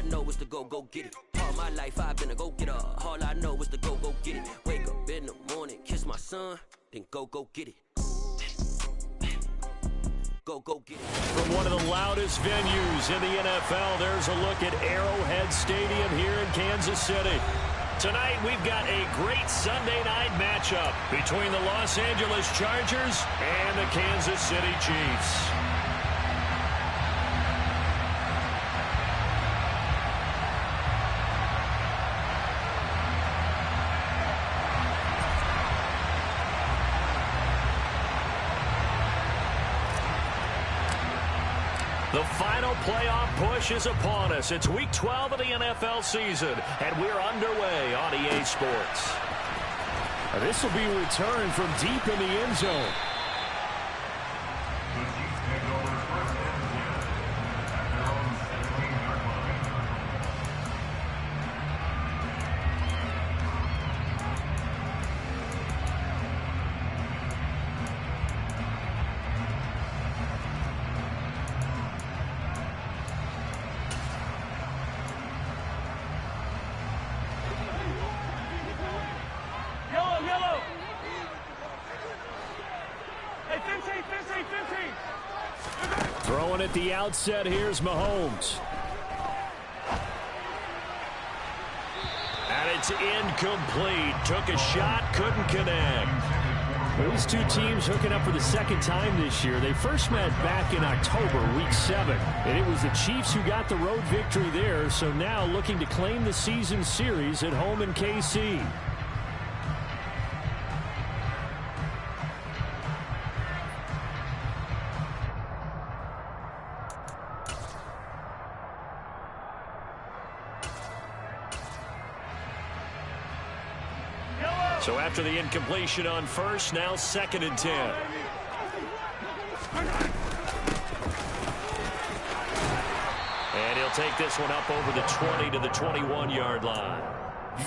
know is to go get it. All my life I've been a go-getter. All I know is to go get it. Wake up in the morning, kiss my son, then go get it. Go get it. From one of the loudest venues in the NFL, there's a look at Arrowhead Stadium here in Kansas City. Tonight, we've got a great Sunday night matchup between the Los Angeles Chargers and the Kansas City Chiefs. The final playoff push is upon us. It's Week 12 of the NFL season, and we're underway on EA Sports. This will be a return from deep in the end zone. Throwing at the outset, here's Mahomes. And it's incomplete. Took a shot, couldn't connect. These two teams hooking up for the second time this year. They first met back in October, Week 7. And it was the Chiefs who got the road victory there, so now looking to claim the season series at home in KC. So after the incompletion on first, now 2nd and 10. And he'll take this one up over the 20 to the 21-yard line.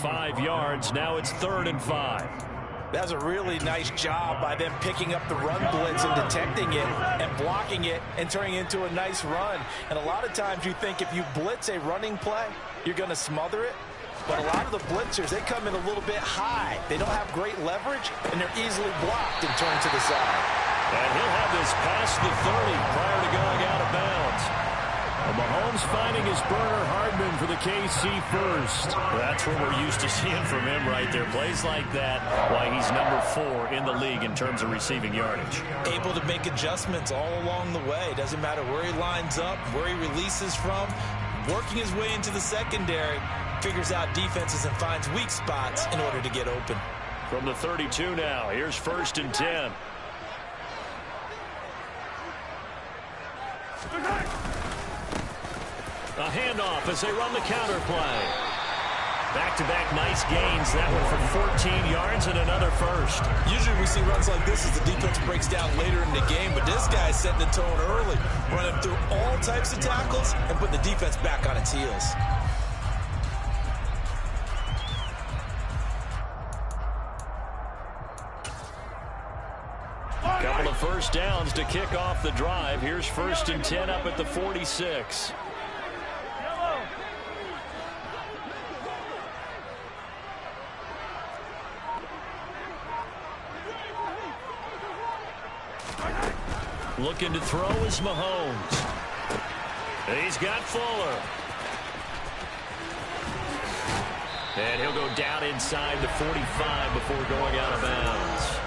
5 yards, now it's 3rd and 5. That's a really nice job by them picking up the run blitz and detecting it and blocking it and turning it into a nice run. And a lot of times you think if you blitz a running play, you're going to smother it. But a lot of the blitzers, they come in a little bit high. They don't have great leverage, and they're easily blocked and turned to the side. And he'll have this past the 30 prior to going out of bounds. Well, Mahomes finding his burner Hardman for the KC first. That's what we're used to seeing from him right there. Plays like that, why he's number 4 in the league in terms of receiving yardage. Able to make adjustments all along the way. Doesn't matter where he lines up, where he releases from. Working his way into the secondary. Figures out defenses and finds weak spots in order to get open. From the 32 now, here's 1st and 10. A handoff as they run the counter play. Back-to-back nice gains. That one for 14 yards and another first. Usually we see runs like this as the defense breaks down later in the game, but this guy's setting the tone early, running through all types of tackles and putting the defense back on its heels. Couple of first downs to kick off the drive. Here's 1st and 10 up at the 46. Looking to throw is Mahomes. He's got Fuller. And he'll go down inside the 45 before going out of bounds.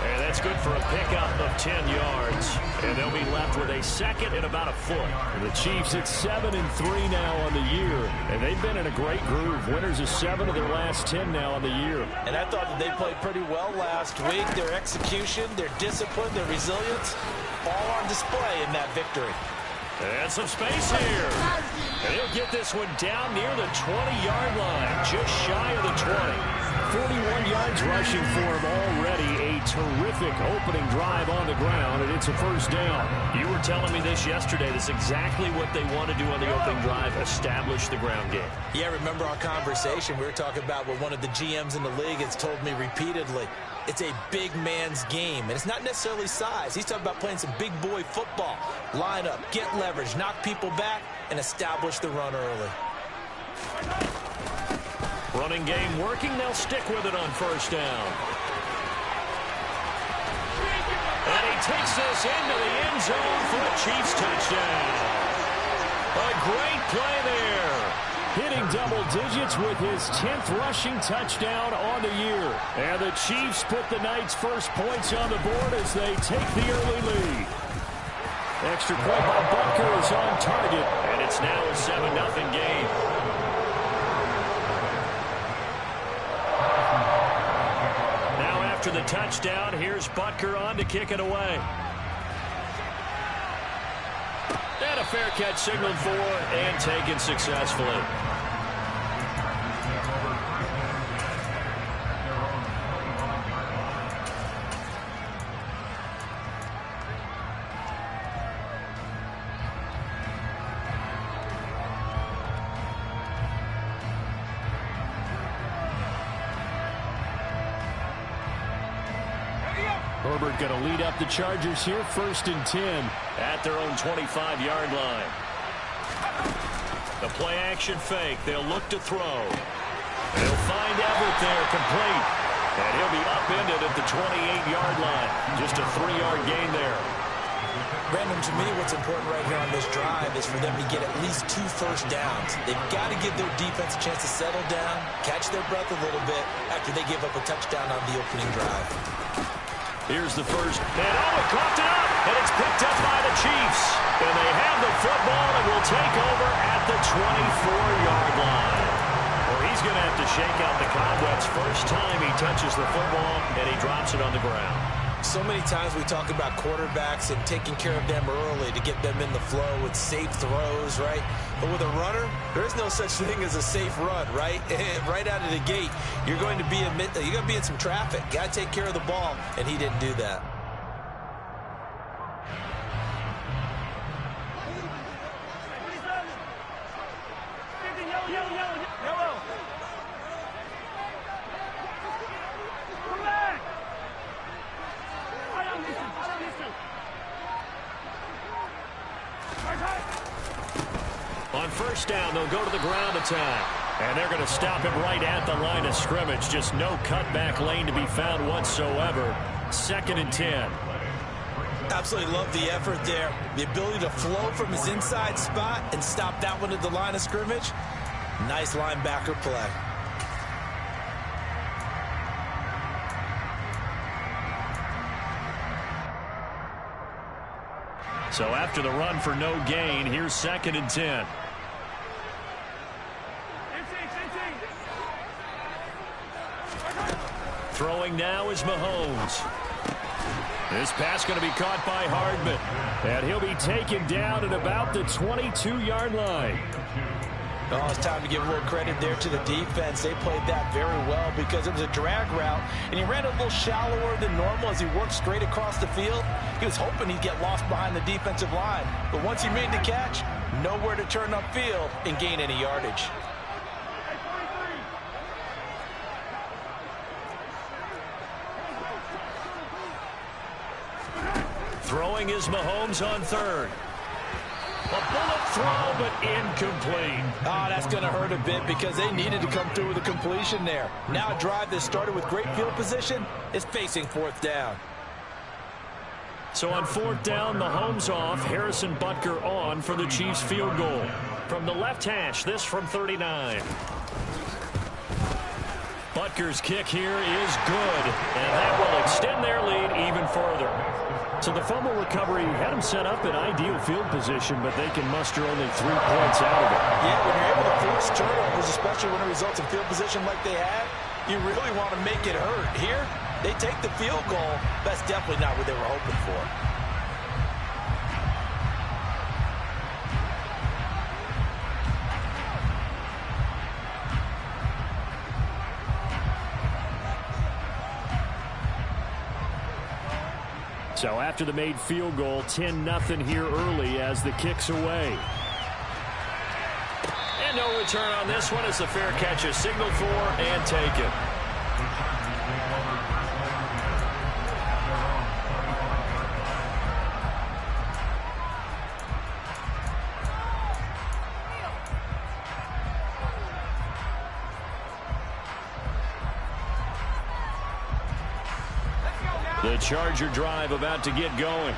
And that's good for a pickup of 10 yards. And they'll be left with a 2nd and about a foot. And the Chiefs at 7-3 now on the year. And they've been in a great groove. Winners of 7 of their last 10 now on the year. And I thought that they played pretty well last week. Their execution, their discipline, their resilience, all on display in that victory. And some space here. And he'll get this one down near the 20-yard line, just shy of the 20. 41 yards rushing for him already. A terrific opening drive on the ground, and it's a first down. You were telling me this yesterday. This is exactly what they want to do on the opening drive, establish the ground game. Yeah, remember our conversation. We were talking about what one of the GMs in the league has told me repeatedly. It's a big man's game, and it's not necessarily size. He's talking about playing some big boy football. Line up, get leverage, knock people back, and establish the run early. Running game working. They'll stick with it on first down. And he takes this into the end zone for a Chiefs touchdown. A great play there. Hitting double digits with his 10th rushing touchdown on the year. And the Chiefs put the Knights' first points on the board as they take the early lead. Extra point by Butker is on target. And it's now a 7-0 game. Now after the touchdown, here's Butker on to kick it away. And a fair catch signaled for and taken successfully. Herbert going to lead up the Chargers here, 1st and 10. At their own 25-yard line. The play-action fake. They'll look to throw. They'll find Everett there, complete. And he'll be upended at the 28-yard line. Just a 3-yard gain there. Brandon, to me, what's important right here on this drive is for them to get at least 2 first downs. They've got to give their defense a chance to settle down, catch their breath a little bit after they give up a touchdown on the opening drive. Here's the first. And it coughed it up. And it's picked up by the Chiefs. And they have the football and will take over at the 24-yard line. Well, he's going to have to shake out the cobwebs first time he touches the football, and he drops it on the ground. So many times we talk about quarterbacks and taking care of them early to get them in the flow with safe throws, right? But with a runner, there's no such thing as a safe run, right? Right out of the gate, you're going to be in some traffic. Got to take care of the ball, and he didn't do that. On first down, they'll go to the ground attack. And they're going to stop him right at the line of scrimmage. Just no cutback lane to be found whatsoever. 2nd and 10. Absolutely love the effort there. The ability to flow from his inside spot and stop that one at the line of scrimmage. Nice linebacker play. So after the run for no gain, here's 2nd and 10. Throwing now is Mahomes. This pass going to be caught by Hardman. And he'll be taken down at about the 22-yard line. Oh, it's time to give a little credit there to the defense. They played that very well because it was a drag route, and he ran a little shallower than normal as he worked straight across the field. He was hoping he'd get lost behind the defensive line. But once he made the catch, nowhere to turn upfield and gain any yardage. Throwing is Mahomes on 3rd. A bullet throw, but incomplete. Oh, that's going to hurt a bit because they needed to come through with a completion there. Now a drive that started with great field position is facing 4th down. So on 4th down, Mahomes off, Harrison Butker on for the Chiefs field goal. From the left hash, this from 39. Butker's kick here is good, and that will extend their lead even further. So the fumble recovery had them set up in ideal field position, but they can muster only 3 points out of it. Yeah, when you're able to force turnovers, especially when it results in field position like they had, you really want to make it hurt. Here, they take the field goal. That's definitely not what they were hoping for. So after the made field goal, 10-0 here early as the kick's away. And no return on this one as the fair catch is signaled for and taken. The Charger drive about to get going.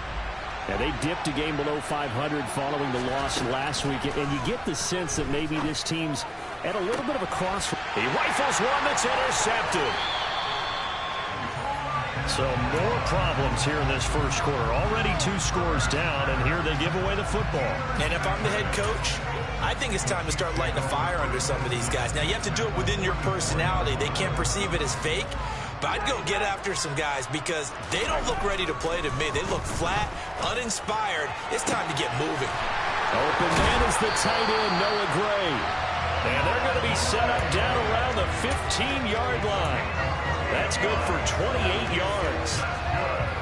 Yeah, they dipped a game below 500 following the loss last week, and you get the sense that maybe this team's at a little bit of a crossroads. He rifles one that's intercepted. So more problems here in this first quarter. Already 2 scores down, and here they give away the football. And if I'm the head coach, I think it's time to start lighting a fire under some of these guys. Now, you have to do it within your personality. They can't perceive it as fake. But I'd go get after some guys because they don't look ready to play to me. They look flat, uninspired. It's time to get moving. Open man is the tight end, Noah Gray. And they're going to be set up down around the 15-yard line. That's good for 28 yards.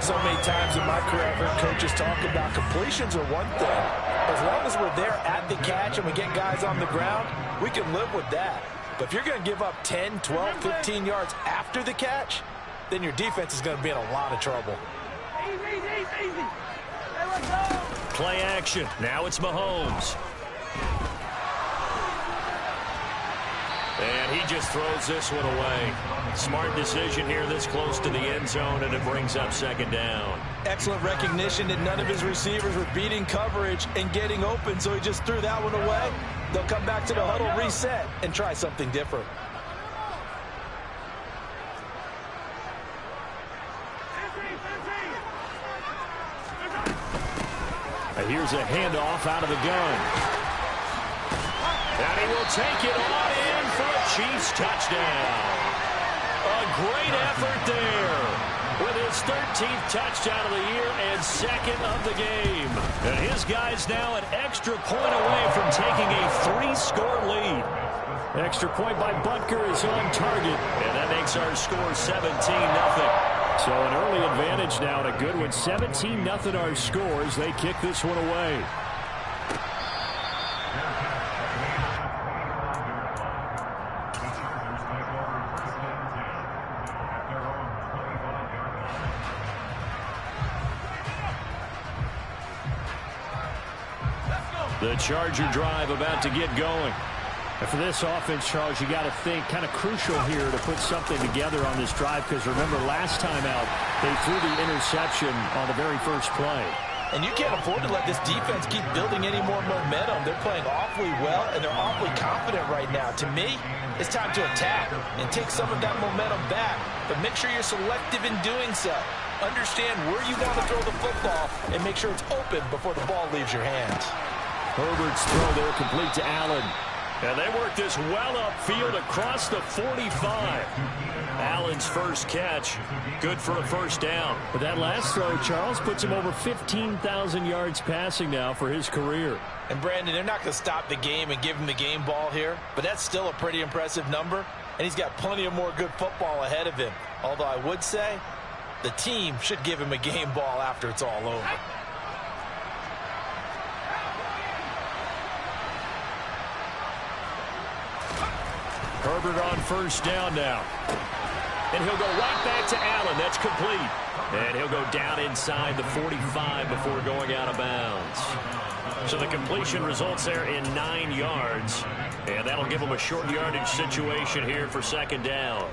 So many times in my career, I've heard coaches talk about completions are one thing. As long as we're there at the catch and we get guys on the ground, we can live with that. But if you're going to give up 10, 12, 15 yards after the catch, then your defense is going to be in a lot of trouble. Play action. Now it's Mahomes. And he just throws this one away. Smart decision here this close to the end zone, and it brings up second down. Excellent recognition that none of his receivers were beating coverage and getting open, so he just threw that one away. They'll come back to the huddle, reset, and try something different. And here's a handoff out of the gun. And he will take it on in for a Chiefs touchdown. A great effort there with his 13th touchdown of the year and second of the game. And his guys now an extra point away from taking a 3-score lead. Extra point by Butker is on target. And that makes our score 17-0. So an early advantage now and a good one. 17-0 our scores. They kick this one away. The Charger drive about to get going. And for this offense, Charles, you got to think kind of crucial here to put something together on this drive, because remember last time out they threw the interception on the very first play. And you can't afford to let this defense keep building any more momentum. They're playing awfully well, and they're awfully confident right now. To me, it's time to attack and take some of that momentum back, but make sure you're selective in doing so. Understand where you want to throw the football and make sure it's open before the ball leaves your hands. Herbert's throw there complete to Allen. And they work this well upfield across the 45. Allen's first catch, good for a first down. But that last throw, Charles, puts him over 15,000 yards passing now for his career. And Brandon, they're not going to stop the game and give him the game ball here, but that's still a pretty impressive number, and he's got plenty of more good football ahead of him. Although I would say the team should give him a game ball after it's all over. Herbert on first down now. And he'll go right back to Allen. That's complete. And he'll go down inside the 45 before going out of bounds. So the completion results there in 9 yards. And that'll give him a short yardage situation here for second down.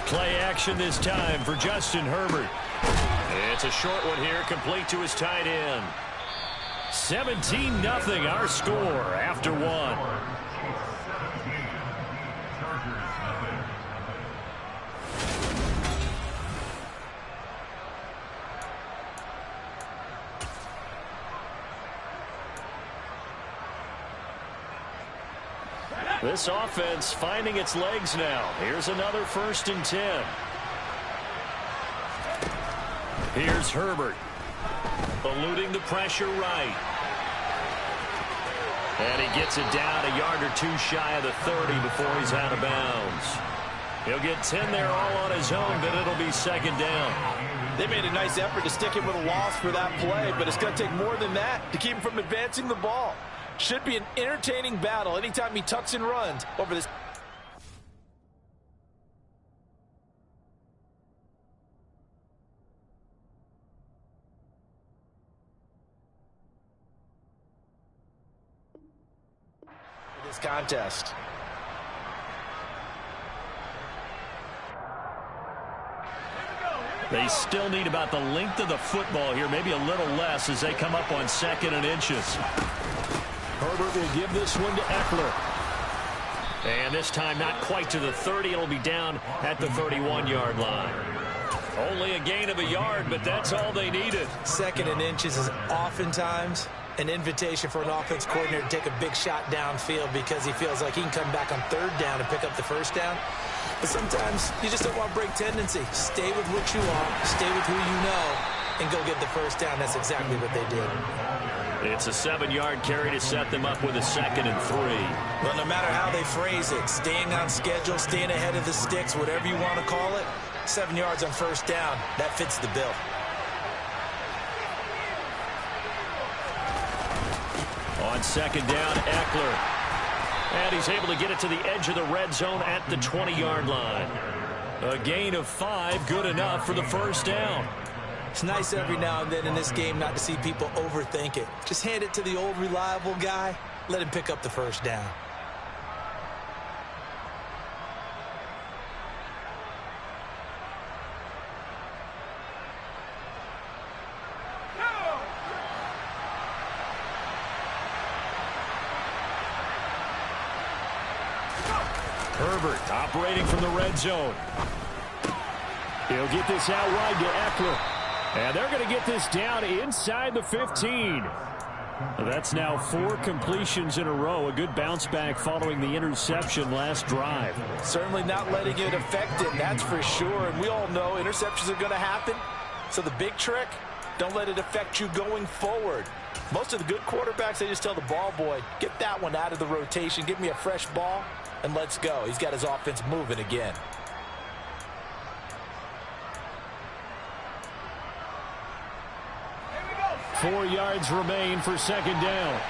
Play action this time for Justin Herbert. It's a short one here, complete to his tight end. 17-0 our score after one. This offense finding its legs now. Here's another 1st and 10. Here's Herbert. Eluding the pressure right. And he gets it down a yard or two shy of the 30 before he's out of bounds. He'll get 10 there all on his own, but it'll be second down. They made a nice effort to stick him with a loss for that play, but it's going to take more than that to keep him from advancing the ball. Should be an entertaining battle anytime he tucks and runs over this. this contest. They still need about the length of the football here, maybe a little less as they come up on 2nd and inches. Herbert will give this one to Eckler. And this time not quite to the 30. It'll be down at the 31-yard line. Only a gain of a yard, but that's all they needed. 2nd and inches is oftentimes an invitation for an offense coordinator to take a big shot downfield because he feels like he can come back on 3rd down and pick up the 1st down. But sometimes you just don't want to break tendency. Stay with what you are, stay with who you know, and go get the 1st down. That's exactly what they did. It's a 7-yard carry to set them up with a 2nd and 3. Well, no matter how they phrase it, staying on schedule, staying ahead of the sticks, whatever you want to call it, 7 yards on 1st down, that fits the bill. On 2nd down, Eckler. And he's able to get it to the edge of the red zone at the 20-yard line. A gain of 5, good enough for the 1st down. It's nice every now and then in this game not to see people overthink it. Just hand it to the old reliable guy. Let him pick up the 1st down. Herbert operating from the red zone. He'll get this out wide to Eckler. And they're going to get this down inside the 15. That's now 4 completions in a row. A good bounce back following the interception last drive. Certainly not letting it affect it, that's for sure. And we all know interceptions are going to happen. So the big trick, don't let it affect you going forward. Most of the good quarterbacks, they just tell the ball boy, get that one out of the rotation, give me a fresh ball, and let's go. He's got his offense moving again. Here we go. 4 yards remain for 2nd down.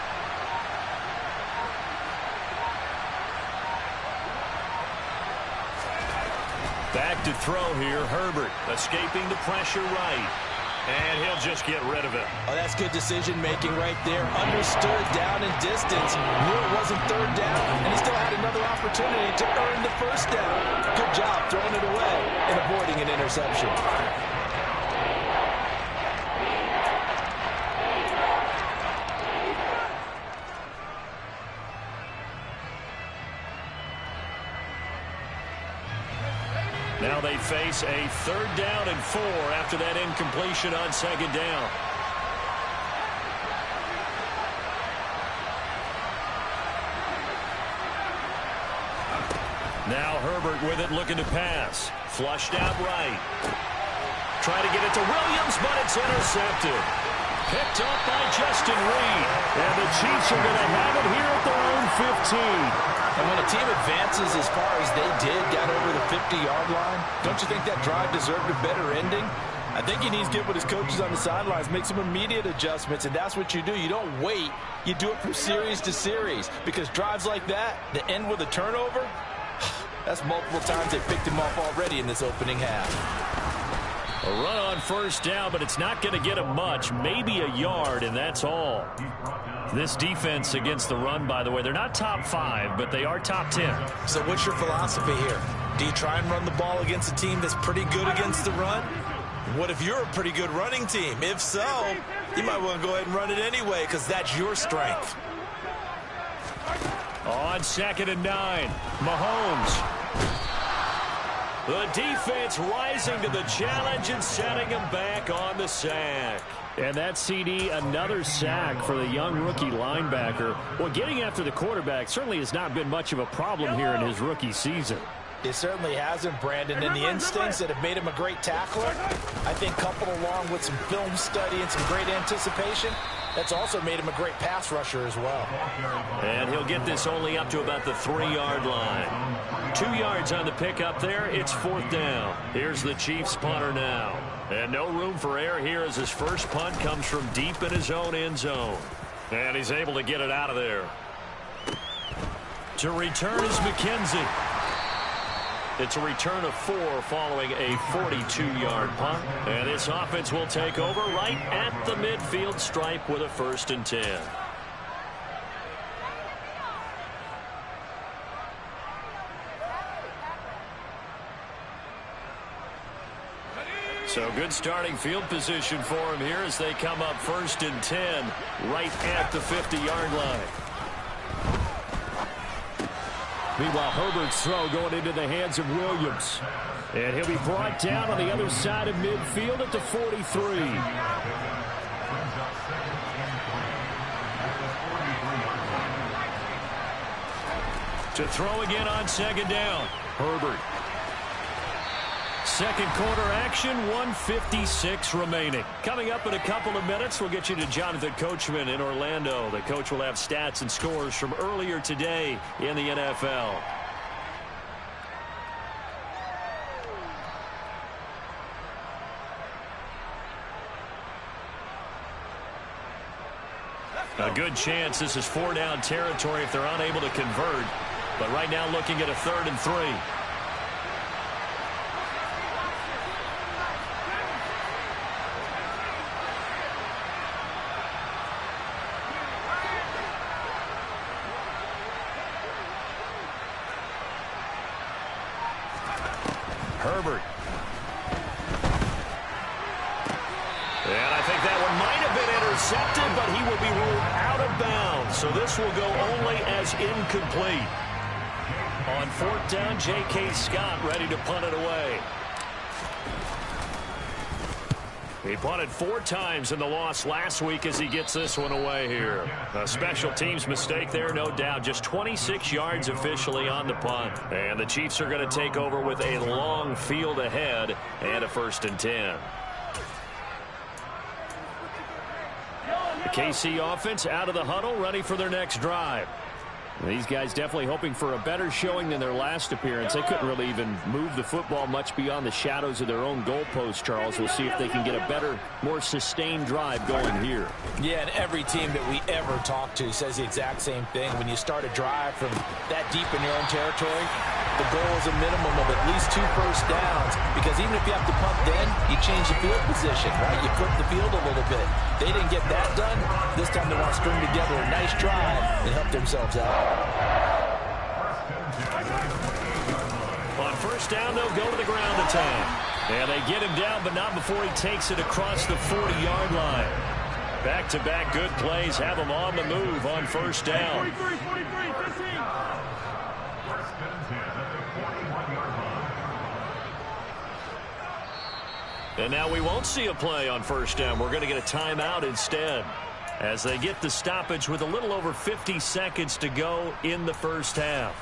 Back to throw here, Herbert escaping the pressure right. And he'll just get rid of it. Oh, that's good decision-making right there. Understood down and distance. Knew it wasn't 3rd down, and he still had another opportunity to earn the 1st down. Good job throwing it away and avoiding an interception. Now they face a 3rd down and 4 after that incompletion on 2nd down. Now Herbert with it, looking to pass. Flushed out right. Try to get it to Williams, but it's intercepted. Picked up by Justin Reed. And the Chiefs are going to have it here at their own 15. And when a team advances as far as they did, got over the 50-yard line, don't you think that drive deserved a better ending? I think he needs to get with his coaches on the sidelines, make some immediate adjustments, and that's what you do. You don't wait. You do it from series to series, because drives like that end with a turnover, that's multiple times they picked him off already in this opening half. A run on 1st down, but it's not going to get him much, maybe a yard, and that's all. This defense against the run, by the way, they're not top 5, but they are top 10. So what's your philosophy here? Do you try and run the ball against a team that's pretty good against the run? What if you're a pretty good running team? If so, you might want to go ahead and run it anyway, because that's your strength. On 2nd and 9, Mahomes. The defense rising to the challenge and setting him back on the sack. And that CD, another sack for the young rookie linebacker. Well, getting after the quarterback certainly has not been much of a problem here in his rookie season. It certainly hasn't, Brandon, and the instincts that have made him a great tackler, I think coupled along with some film study and some great anticipation, that's also made him a great pass rusher as well. And he'll get this only up to about the 3-yard line. 2 yards on the pickup there. It's 4th down. Here's the Chiefs punter now. And no room for error here as his first punt comes from deep in his own end zone. And he's able to get it out of there. To return is McKenzie. It's a return of 4 following a 42-yard punt. And this offense will take over right at the midfield stripe with a 1st and 10. So good starting field position for him here as they come up 1st and 10 right at the 50-yard line. Meanwhile, Herbert's throw going into the hands of Williams. And he'll be brought down on the other side of midfield at the 43. To throw again on 2nd down. Herbert. Second quarter action, 1:56 remaining. Coming up in a couple of minutes, we'll get you to Jonathan Coachman in Orlando. The coach will have stats and scores from earlier today in the NFL. A good chance this is 4-down territory if they're unable to convert. But right now looking at a 3rd and 3. Herbert. And I think that one might have been intercepted, but he will be ruled out of bounds. So this will go only as incomplete. On 4th down, J.K. Scott ready to punt it away. He punted 4 times in the loss last week as he gets this one away here. A special teams mistake there, no doubt. Just 26 yards officially on the punt. And the Chiefs are going to take over with a long field ahead and a 1st and 10. The KC offense out of the huddle, ready for their next drive. These guys definitely hoping for a better showing than their last appearance. They couldn't really even move the football much beyond the shadows of their own goalpost, Charles. We'll see if they can get a better, more sustained drive going here. Yeah, and every team that we ever talk to says the exact same thing. When you start a drive from that deep in your own territory, the goal is a minimum of at least 2 first downs, because even if you have to punt then, you change the field position, right? You flip the field a little bit. They didn't get that done. This time they want to string together a nice drive and help themselves out. On 1st down, they'll go to the ground attack. And they get him down, but not before he takes it across the 40-yard line. Back-to-back good plays have him on the move on 1st down. And now we won't see a play on 1st down. We're going to get a timeout instead, as they get the stoppage with a little over 50 seconds to go in the 1st half.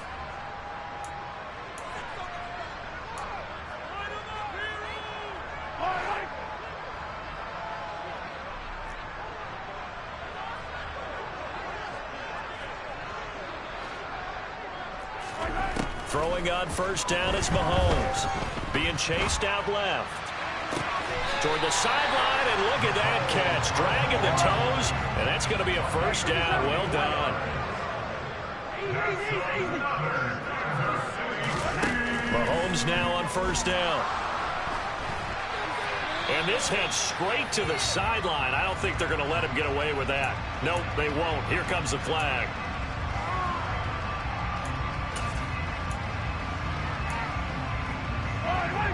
Throwing on 1st down is Mahomes. Being chased out left. Toward the sideline, and look at that catch. Dragging the toes, and that's going to be a 1st down. Well done. Mahomes now on 1st down. And this heads straight to the sideline. I don't think they're going to let him get away with that. Nope, they won't. Here comes the flag.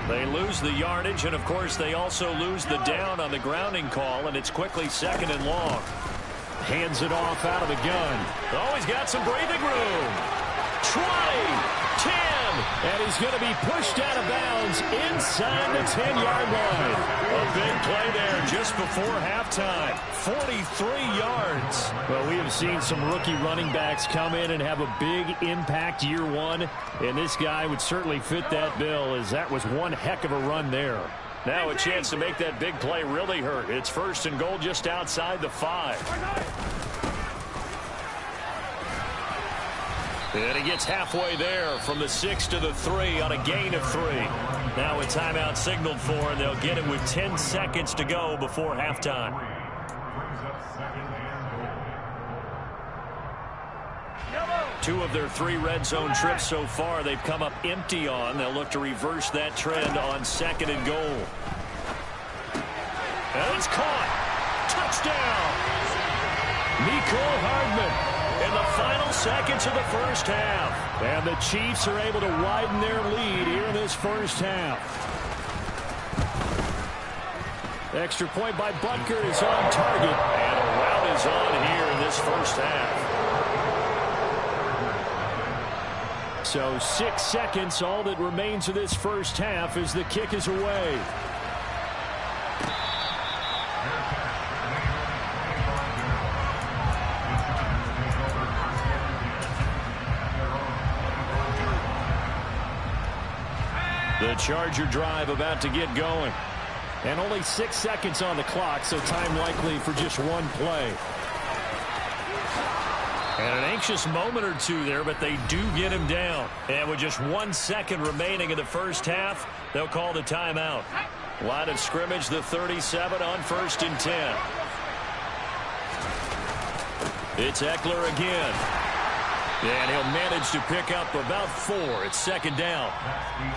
They lose the yardage, and of course they also lose the down on the grounding call, and it's quickly 2nd and long. Hands it off out of the gun. Oh, he's got some breathing room. 20, 10, and he's going to be pushed out of bounds inside the 10-yard line. A big play there just before halftime. 43 yards. Well, we have seen some rookie running backs come in and have a big impact year one, and this guy would certainly fit that bill, as that was one heck of a run there. Now a chance to make that big play really hurt. It's 1st and goal just outside the 5. And he gets halfway there from the 6 to the 3 on a gain of 3. Now a timeout signaled for, and they'll get it with 10 seconds to go before halftime. Two of their 3 red zone trips so far they've come up empty on. They'll look to reverse that trend on 2nd and goal. And it's caught. Touchdown. Mecole Hardman in the final seconds of the 1st half. And the Chiefs are able to widen their lead here in this 1st half. Extra point by Butker is on target. And a rout is on here in this first half. So 6 seconds, all that remains of this first half as the kick is away. The Charger drive about to get going. And only 6 seconds on the clock, so time likely for just one play. And an anxious moment or two there, but they do get him down. And with just 1 second remaining in the first half, they'll call the timeout. Line of scrimmage, the 37 on 1st and 10. It's Eckler again. And he'll manage to pick up about 4. It's 2nd down.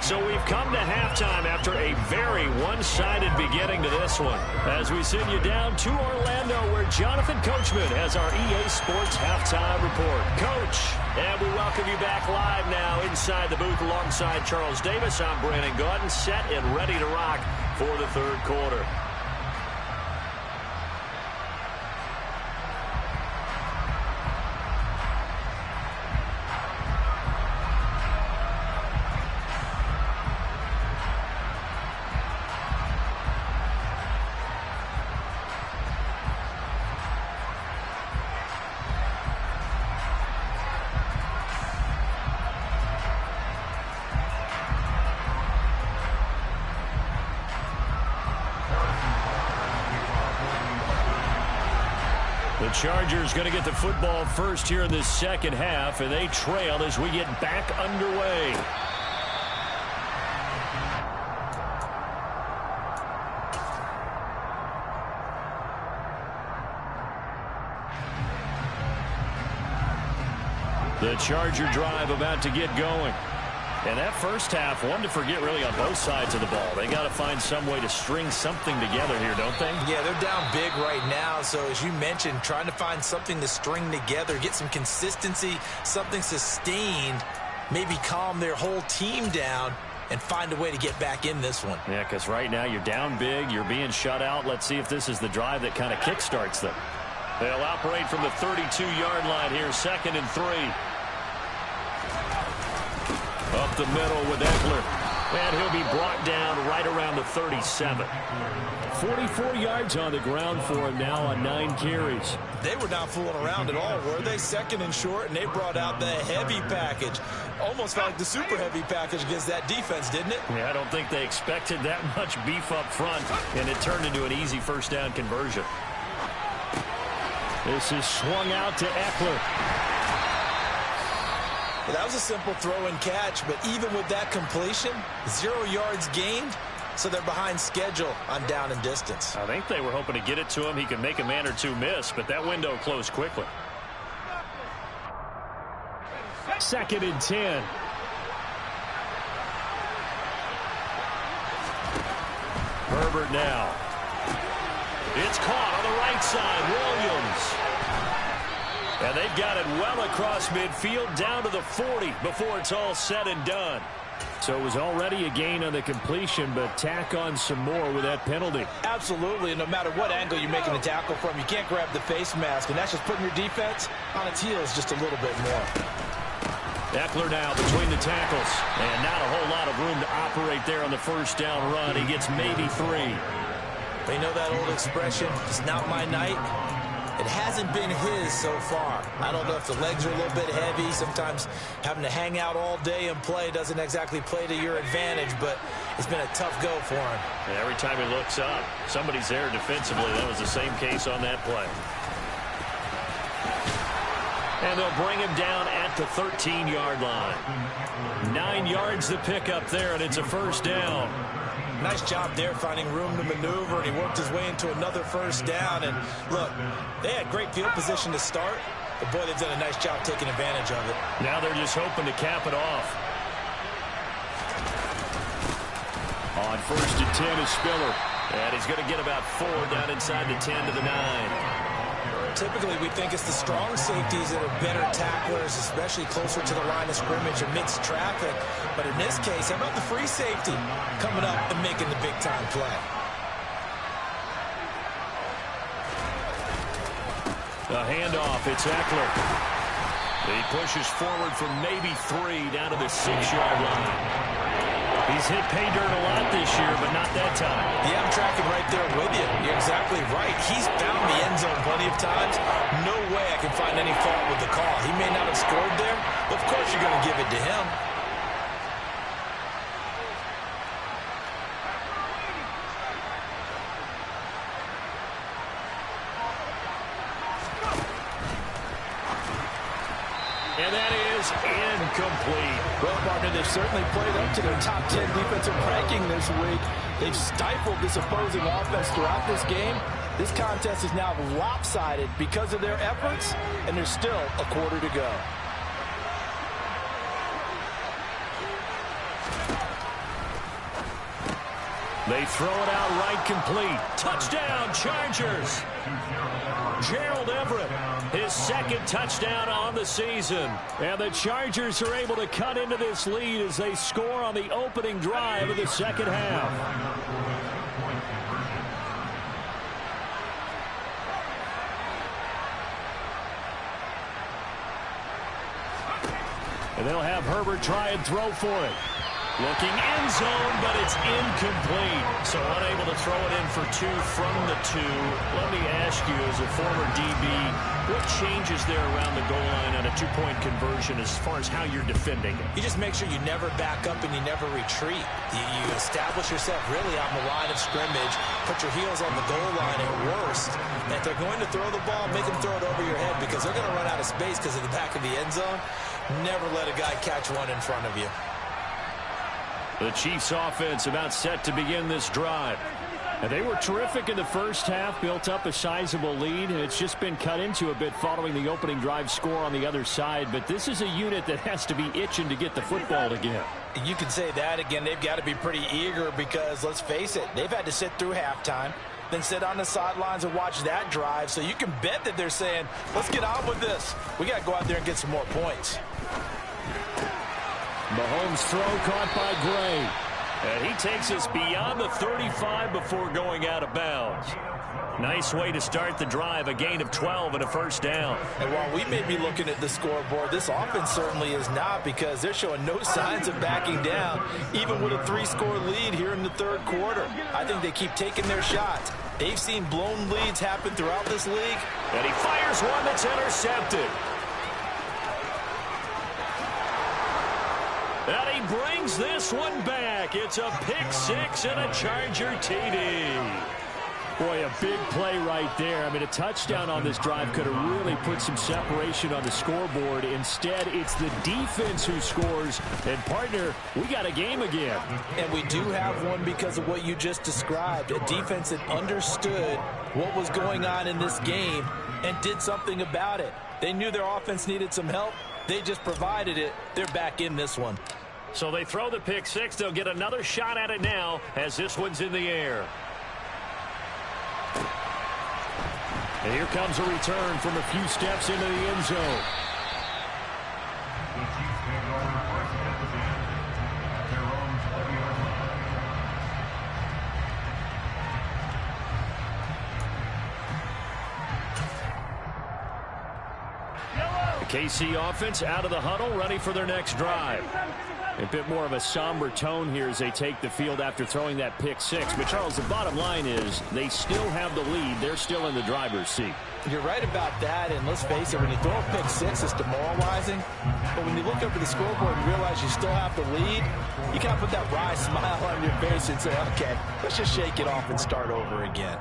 So we've come to halftime after a very one-sided beginning to this one. As we send you down to Orlando, where Jonathan Coachman has our EA Sports Halftime Report. Coach, and we welcome you back live now inside the booth alongside Charles Davis. I'm Brandon Gaudin, set and ready to rock for the 3rd quarter. The Chargers going to get the football first here in this second half, and they trail as we get back underway. The Charger drive about to get going. And that first half, one to forget really on both sides of the ball. They got to find some way to string something together here, don't they? Yeah, they're down big right now. So as you mentioned, trying to find something to string together, get some consistency, something sustained, maybe calm their whole team down and find a way to get back in this one. Yeah, because right now you're down big, you're being shut out. Let's see if this is the drive that kind of kickstarts them. They'll operate from the 32-yard line here, 2nd and 3. Up the middle with Eckler. And he'll be brought down right around the 37. 44 yards on the ground for him now on 9 carries. They were not fooling around at all, were they? 2nd and short, and they brought out the heavy package. Almost felt like the super heavy package against that defense, didn't it? Yeah, I don't think they expected that much beef up front, and it turned into an easy 1st down conversion. This is swung out to Eckler. Well, that was a simple throw and catch, but even with that completion, 0 yards gained, so they're behind schedule on down and distance. I think they were hoping to get it to him. He could make a man or two miss, but that window closed quickly. 2nd and 10. Herbert now. It's caught on the right side. Williams. And they've got it well across midfield down to the 40 before it's all said and done. So it was already a gain on the completion, but tack on some more with that penalty. Absolutely, and no matter what angle you're making the tackle from, you can't grab the face mask, and that's just putting your defense on its heels just a little bit more. Eckler now between the tackles, and not a whole lot of room to operate there on the 1st down run. He gets maybe 3. They know that old expression, it's not my night. It hasn't been his so far. I don't know if the legs are a little bit heavy. Sometimes having to hang out all day and play doesn't exactly play to your advantage, but it's been a tough go for him. And every time he looks up, somebody's there defensively. That was the same case on that play. And they'll bring him down at the 13-yard line. 9 yards to pick up there, and it's a 1st down. Nice job there finding room to maneuver, and he worked his way into another 1st down. And look, they had great field position to start, but boy, they've done a nice job taking advantage of it. Now they're just hoping to cap it off. On 1st and 10 is Spiller. And he's going to get about 4 down inside the 10 to the 9. Typically, we think it's the strong safeties that are better tacklers, especially closer to the line of scrimmage amidst traffic. But in this case, how about the free safety coming up and making the big-time play? A handoff. It's Eckler. He pushes forward from maybe 3 down to the 6-yard line. He's hit pay dirt a lot this year, but not that time. Yeah, I'm tracking right there with you. You're exactly right. He's found the end zone plenty of times. No way I can find any fault with the call. He may not have scored there, but of course you're going to give it to him. And that is incomplete. Well, partner, they've certainly played up to their top 10 defensive ranking this week. They've stifled this opposing offense throughout this game. This contest is now lopsided because of their efforts, and there's still a quarter to go. They throw it out right complete. Touchdown, Chargers. Gerald Everett, his second touchdown on the season. And the Chargers are able to cut into this lead as they score on the opening drive of the second half. And they'll have Herbert try and throw for it. Looking end zone, but it's incomplete. So unable to throw it in for 2 from the 2. Let me ask you, as a former DB, what changes there around the goal line on a 2-point conversion as far as how you're defending it? You just make sure you never back up and you never retreat. You establish yourself really on the line of scrimmage, put your heels on the goal line at worst. And if they're going to throw the ball, make them throw it over your head because they're going to run out of space because of the back of the end zone. Never let a guy catch one in front of you. The Chiefs offense about set to begin this drive. And they were terrific in the first half, built up a sizable lead, and it's just been cut into a bit following the opening drive score on the other side. But this is a unit that has to be itching to get the football again. You can say that again. They've got to be pretty eager because, let's face it, they've had to sit through halftime, then sit on the sidelines and watch that drive. So you can bet that they're saying, let's get on with this. We got to go out there and get some more points. Mahomes' throw caught by Gray. And he takes us beyond the 35 before going out of bounds. Nice way to start the drive, a gain of 12 and a first down. And while we may be looking at the scoreboard, this offense certainly is not because they're showing no signs of backing down, even with a 3-score lead here in the third quarter. I think they keep taking their shots. They've seen blown leads happen throughout this league. And he fires one that's intercepted. And he brings this one back. It's a pick-6 and a Charger TD. Boy, a big play right there. I mean, a touchdown on this drive could have really put some separation on the scoreboard. Instead, it's the defense who scores. And, partner, we got a game again. And we do have one because of what you just described. A defense that understood what was going on in this game and did something about it. They knew their offense needed some help. They just provided it. They're back in this one. So they throw the pick-6. They'll get another shot at it now as this one's in the air. And here comes a return from a few steps into the end zone. The KC offense out of the huddle, ready for their next drive. A bit more of a somber tone here as they take the field after throwing that pick-6. But, Charles, the bottom line is they still have the lead. They're still in the driver's seat. You're right about that, and let's face it, when you throw a pick-6, it's demoralizing. But when you look up at the scoreboard and realize you still have the lead, you kind of put that wry smile on your face and say, okay, let's just shake it off and start over again.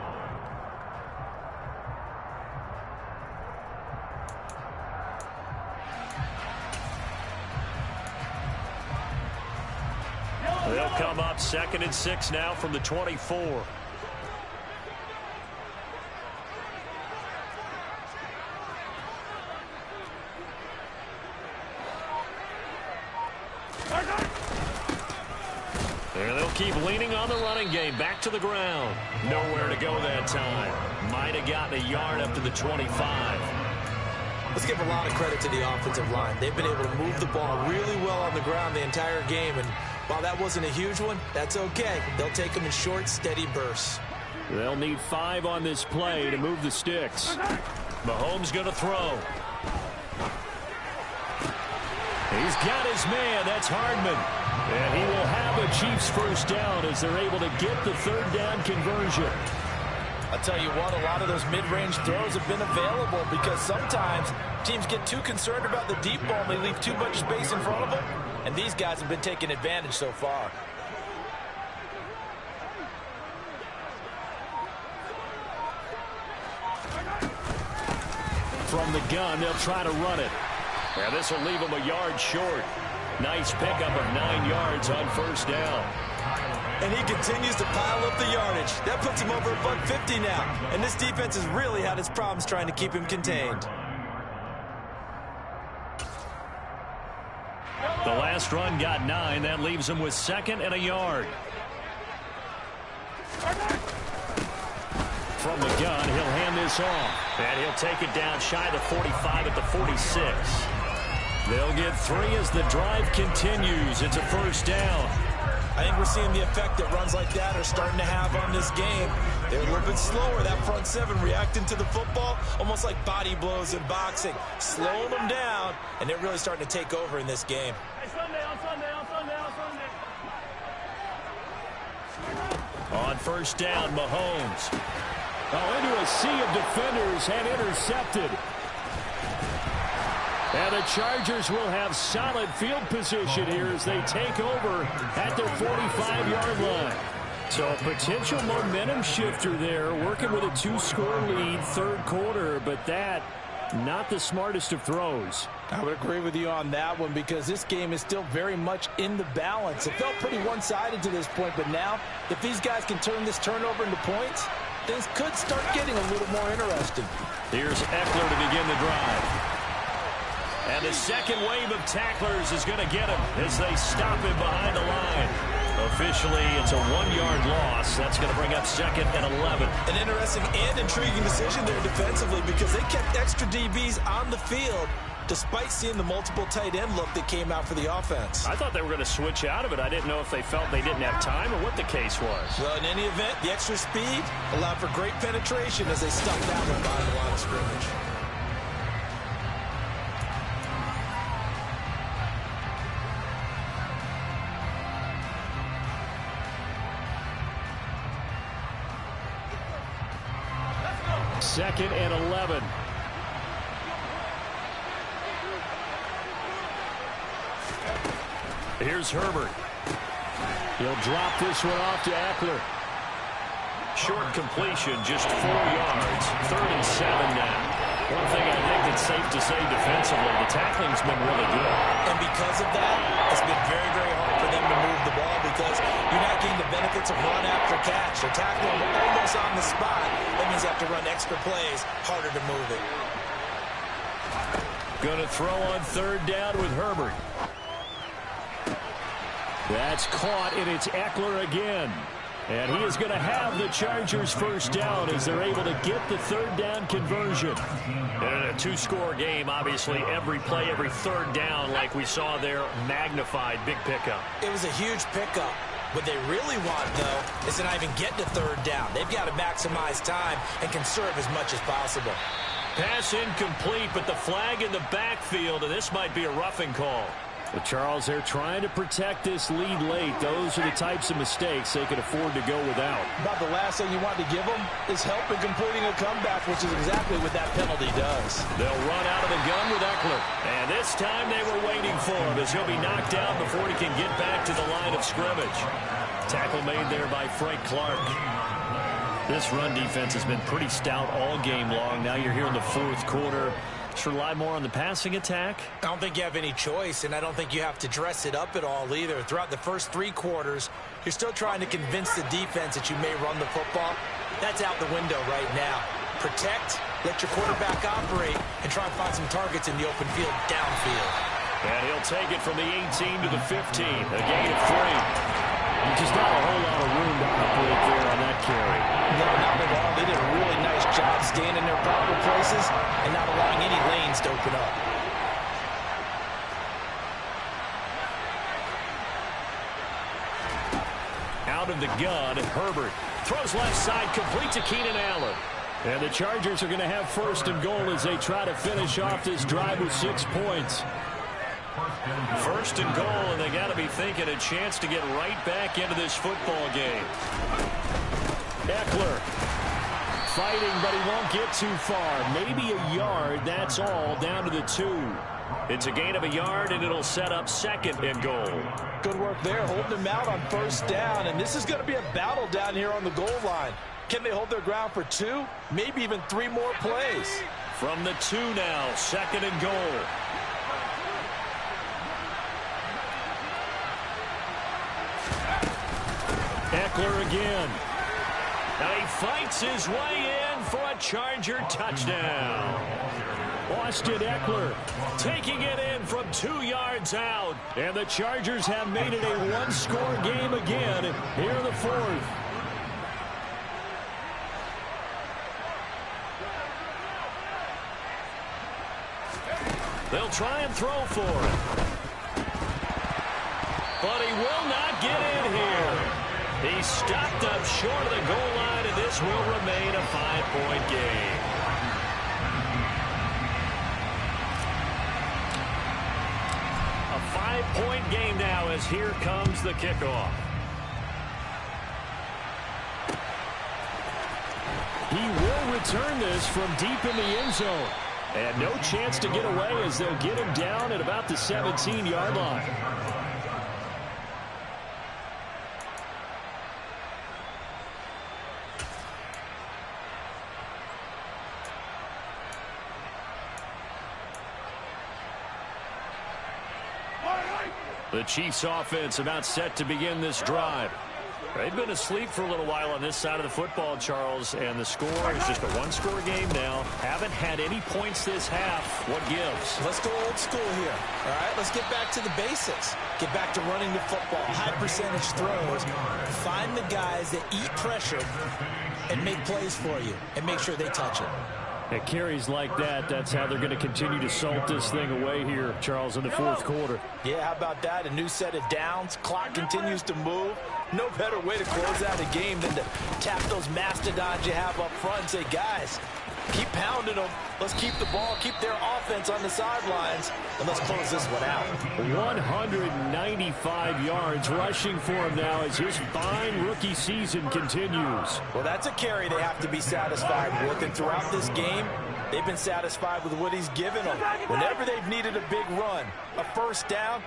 They'll come up 2nd and 6 now from the 24. And they'll keep leaning on the running game. Back to the ground. Nowhere to go that time. Might have gotten a yard up to the 25. Let's give a lot of credit to the offensive line. They've been able to move the ball really well on the ground the entire game. And while that wasn't a huge one, that's okay. They'll take them in short, steady bursts. They'll need 5 on this play to move the sticks. Mahomes going to throw. He's got his man. That's Hardman. And he will have a Chiefs first down as they're able to get the third down conversion. I'll tell you what, a lot of those mid-range throws have been available because sometimes teams get too concerned about the deep ball and they leave too much space in front of them. And these guys have been taking advantage so far. From the gun, they'll try to run it. Now this will leave them a yard short. Nice pickup of 9 yards on first down. And he continues to pile up the yardage. That puts him over $150 now. And this defense has really had its problems trying to keep him contained. The last run got 9. That leaves him with 2nd and a yard. From the gun, he'll hand this off. And he'll take it down shy of the 45 at the 46. They'll get 3 as the drive continues. It's a first down. I think we're seeing the effect that runs like that are starting to have on this game. They're a little bit slower, that front 7 reacting to the football, almost like body blows in boxing, slowing them down, and they're really starting to take over in this game. On first down, Mahomes. Into a sea of defenders and intercepted. And the Chargers will have solid field position here as they take over at their 45-yard line. So a potential momentum shifter there, working with a 2-score lead, third quarter, but that, not the smartest of throws. I would agree with you on that one because this game is still very much in the balance. It felt pretty one-sided to this point, but now, if these guys can turn this turnover into points, things could start getting a little more interesting. Here's Eckler to begin the drive. And the second wave of tacklers is going to get him as they stop him behind the line. Officially, it's a 1-yard loss. That's going to bring up 2nd and 11. An interesting and intriguing decision there defensively because they kept extra DBs on the field despite seeing the multiple tight end look that came out for the offense. I thought they were going to switch out of it. I didn't know if they felt they didn't have time or what the case was. Well, in any event, the extra speed allowed for great penetration as they stuffed that one behind the line of scrimmage. Second and 11. Here's Herbert. He'll drop this one off to Eckler. Short completion, just 4 yards. 3rd and 7 now. One thing I think that's safe to say defensively, the tackling's been really good. And because of that, it's been very, very hard for them to move the ball because you're not getting the benefits of run after catch. They're tackling almost on the spot. That means you have to run extra plays, harder to move it. Going to throw on 3rd down with Herbert. That's caught, and it's Eckler again. And he is going to have the Chargers first down as they're able to get the 3rd down conversion. And in a 2-score game, obviously every play, every 3rd down, like we saw there, magnified, big pickup. It was a huge pickup. What they really want, though, is to not even get to 3rd down. They've got to maximize time and conserve as much as possible. Pass incomplete, but the flag in the backfield, and this might be a roughing call. Well, Charles, they're trying to protect this lead late. Those are the types of mistakes they can afford to go without. About the last thing you want to give them is help in completing a comeback, which is exactly what that penalty does. They'll run out of the gun with Eckler. And this time they were waiting for him as he'll be knocked down before he can get back to the line of scrimmage. Tackle made there by Frank Clark. This run defense has been pretty stout all game long. Now you're here in the 4th quarter. Should rely more on the passing attack? I don't think you have any choice, and I don't think you have to dress it up at all either. Throughout the first 3 quarters, you're still trying to convince the defense that you may run the football. That's out the window right now. Protect, let your quarterback operate, and try and find some targets in the open field downfield. And he'll take it from the 18 to the 15, a gain of 3. Just not a whole lot of room to operate there on that carry. No, not at all. They did a really nice job staying in their proper places and not allowing any lanes to open up. Out of the gun, Herbert throws left side, complete to Keenan Allen. And the Chargers are going to have first and goal as they try to finish off this drive with 6 points. First and goal, and they got to be thinking a chance to get right back into this football game. Eckler fighting, but he won't get too far. Maybe a yard, that's all, down to the 2. It's a gain of a yard, and it'll set up second and goal. Good work there, holding him out on first down, and this is going to be a battle down here on the goal line. Can they hold their ground for 2, maybe even 3 more plays? From the 2 now, second and goal. Eckler again. And he fights his way in for a Charger touchdown. Austin Eckler Taking it in from 2 yards out. And the Chargers have made it a one-score game again here in the 4th. They'll try and throw for it. But he will not get in here. He stopped up short of the goal line, and this will remain a 5-point game. A 5-point game now as here comes the kickoff. He will return this from deep in the end zone. And no chance to get away as they'll get him down at about the 17-yard line. The Chiefs offense about set to begin this drive. They've been asleep for a little while on this side of the football, Charles, and the score is just a one-score game now. Haven't had any points this half. What gives? Let's go old school here. All right, let's get back to the basics. Get back to running the football, high percentage throws. Find the guys that eat pressure and make plays for you and make sure they touch it. At carries like that, that's how they're going to continue to salt this thing away here, Charles, in the 4th quarter. Yeah, how about that? A new set of downs. Clock continues to move. No better way to close out a game than to tap those mastodons you have up front and say, guys, keep pounding them. Let's keep the ball, keep their offense on the sidelines, and let's close this one out. 195 yards rushing for him now as his fine rookie season continues. Well, that's a carry they have to be satisfied with, and throughout this game, they've been satisfied with what he's given them. Whenever they've needed a big run, a first down,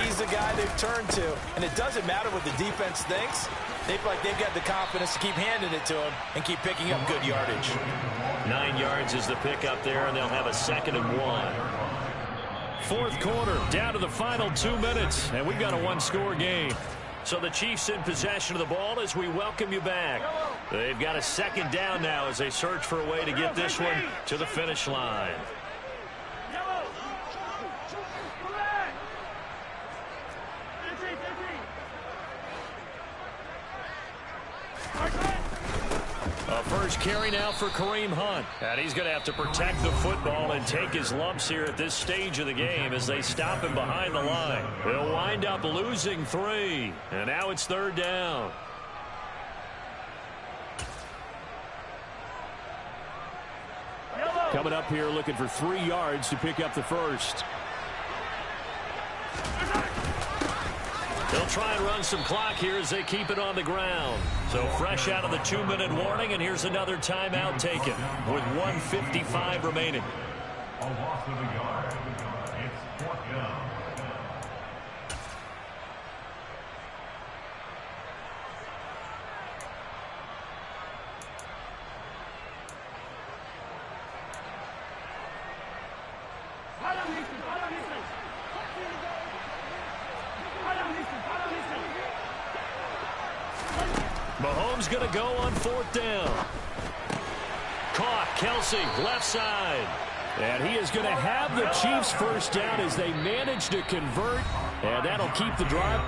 he's the guy they've turned to. And it doesn't matter what the defense thinks. They feel like they've got the confidence to keep handing it to him and keep picking up good yardage. 9 yards is the pickup there, and they'll have a 2nd and 1. 4th quarter, down to the final 2 minutes, and we've got a one-score game. So the Chiefs in possession of the ball as we welcome you back. They've got a 2nd down now as they search for a way to get this one to the finish line. A first carry now for Kareem Hunt. And he's going to have to protect the football and take his lumps here at this stage of the game as they stop him behind the line. They'll wind up losing 3. And now it's 3rd down. Coming up here looking for 3 yards to pick up the first. They'll try and run some clock here as they keep it on the ground. So fresh out of the 2-minute warning, and here's another timeout taken with 1:55 remaining. A loss of a yard. It's 4th down. Mahomes going to go on 4th down. Caught, Kelsey, left side. And he is going to have the Chiefs first down as they manage to convert, and that'll keep the drive.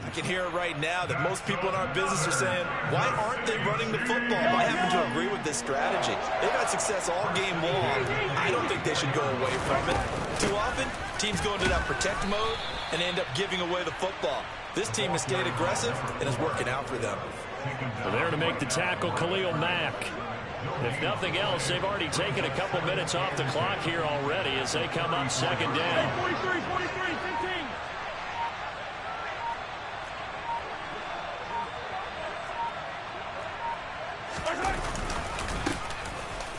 I can hear it right now that most people in our business are saying, why aren't they running the football? I happen to agree with this strategy. They've had success all game long. I don't think they should go away from it. Too often, teams go into that protect mode and end up giving away the football. This team has stayed aggressive and is working out for them. Well, there to make the tackle, Khalil Mack. If nothing else, they've already taken a couple minutes off the clock here already as they come up second down. 43, 15.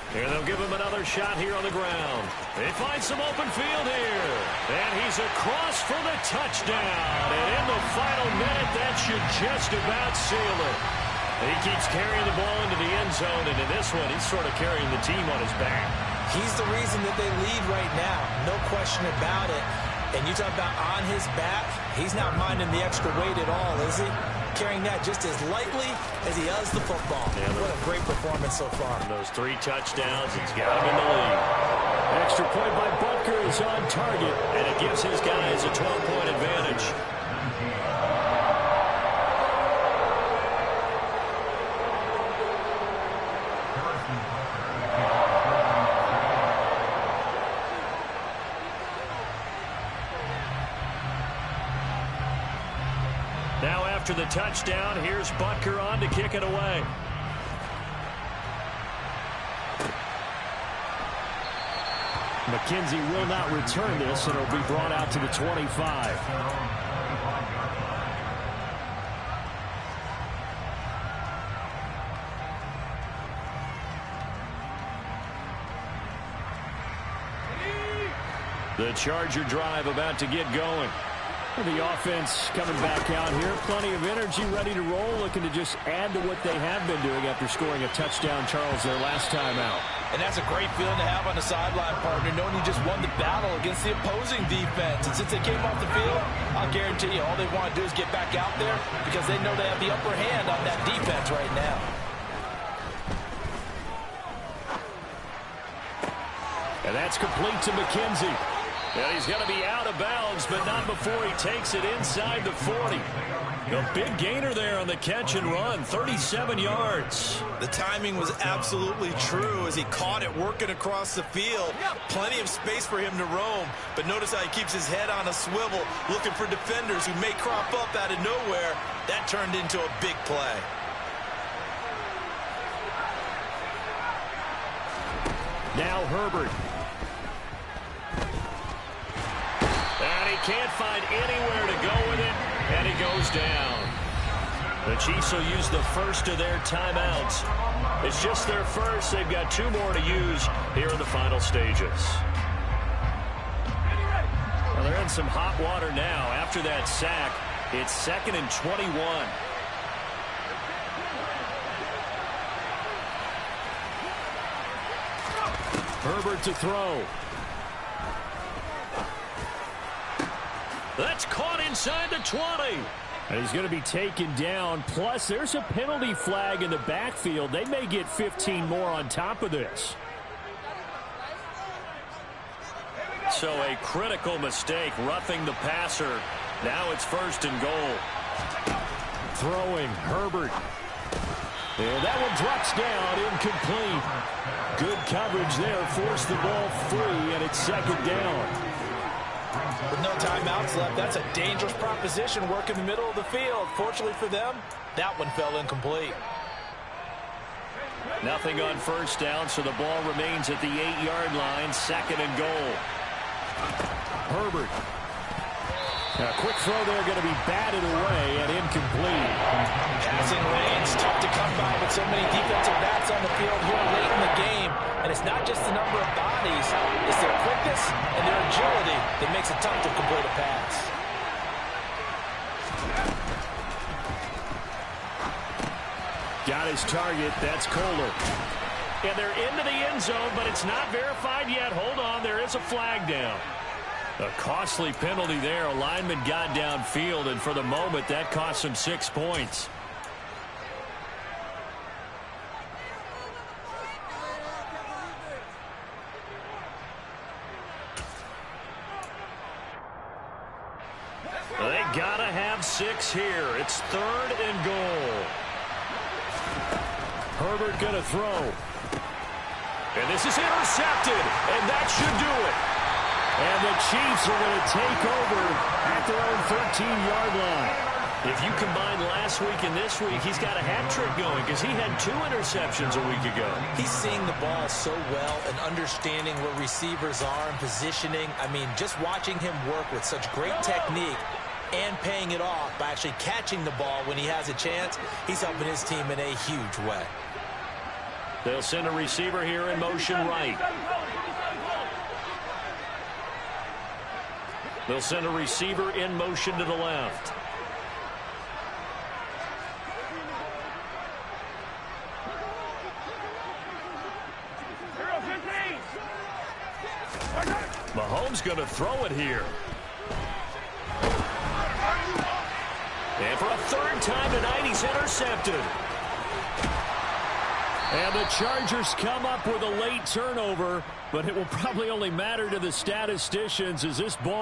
Here they'll give him another shot here on the ground. They find some open field here. And he's across for the touchdown. And in the final minute, that should just about seal it. He keeps carrying the ball into the end zone, and in this one, he's sort of carrying the team on his back. He's the reason that they lead right now. No question about it. And you talk about on his back, he's not minding the extra weight at all, is he? Carrying that just as lightly as he does the football. Yeah, what a great performance so far. Those 3 touchdowns, it's got him in the lead. Extra point by Butker is on target, and it gives his guys a 12-point advantage. Now after the touchdown, here's Butker on to kick it away. McKenzie will not return this, and it'll be brought out to the 25. The Charger drive about to get going. The offense coming back out here. Plenty of energy, ready to roll, looking to just add to what they have been doing after scoring a touchdown, Charles, their last time out. And that's a great feeling to have on the sideline, partner, knowing you just won the battle against the opposing defense. And since they came off the field, I'll guarantee you all they want to do is get back out there because they know they have the upper hand on that defense right now. And that's complete to McKenzie. And he's going to be out of bounds, but not before he takes it inside the 40. A big gainer there on the catch and run, 37 yards. The timing was absolutely true as he caught it working across the field. Plenty of space for him to roam, but notice how he keeps his head on a swivel, looking for defenders who may crop up out of nowhere. That turned into a big play. Now Herbert. And he can't find anywhere to go with it, and he goes down. The Chiefs will use the first of their timeouts. It's just their first. They've got 2 more to use here in the final stages. Well, they're in some hot water now. After that sack, it's 2nd and 21. Herbert to throw. That's caught inside the 20. And he's going to be taken down. Plus, there's a penalty flag in the backfield. They may get 15 more on top of this. So a critical mistake, roughing the passer. Now it's 1st and goal. Throwing, Herbert. And that one drops down, incomplete. Good coverage there, forced the ball free, and it's 2nd down. With no timeouts left, that's a dangerous proposition, work in the middle of the field. Fortunately for them, that one fell incomplete. Nothing on 1st down, so the ball remains at the 8-yard line, 2nd and goal. Herbert. A quick throw there, going to be batted away and incomplete. Passing lanes, tough to come by with so many defensive backs on the field here late in the game. And it's not just the number of bodies, it's their quickness and their agility that makes it tough to complete a pass. Got his target, that's Kohler. And they're into the end zone, but it's not verified yet. Hold on, there is a flag down. A costly penalty there. A lineman got downfield, and for the moment, that cost him 6 points. They gotta have 6 here. It's 3rd and goal. Herbert gonna throw. And this is intercepted, and that should do it. And the Chiefs are going to take over at their own 13-yard line. If you combine last week and this week, he's got a hat trick going because he had 2 interceptions a week ago. He's seeing the ball so well and understanding where receivers are and positioning. I mean, just watching him work with such great technique and paying it off by actually catching the ball when he has a chance, he's helping his team in a huge way. They'll send a receiver here in motion right. They'll send a receiver in motion to the left. Mahomes going to throw it here. And for a 3rd time tonight, he's intercepted. And the Chargers come up with a late turnover, but it will probably only matter to the statisticians as this ball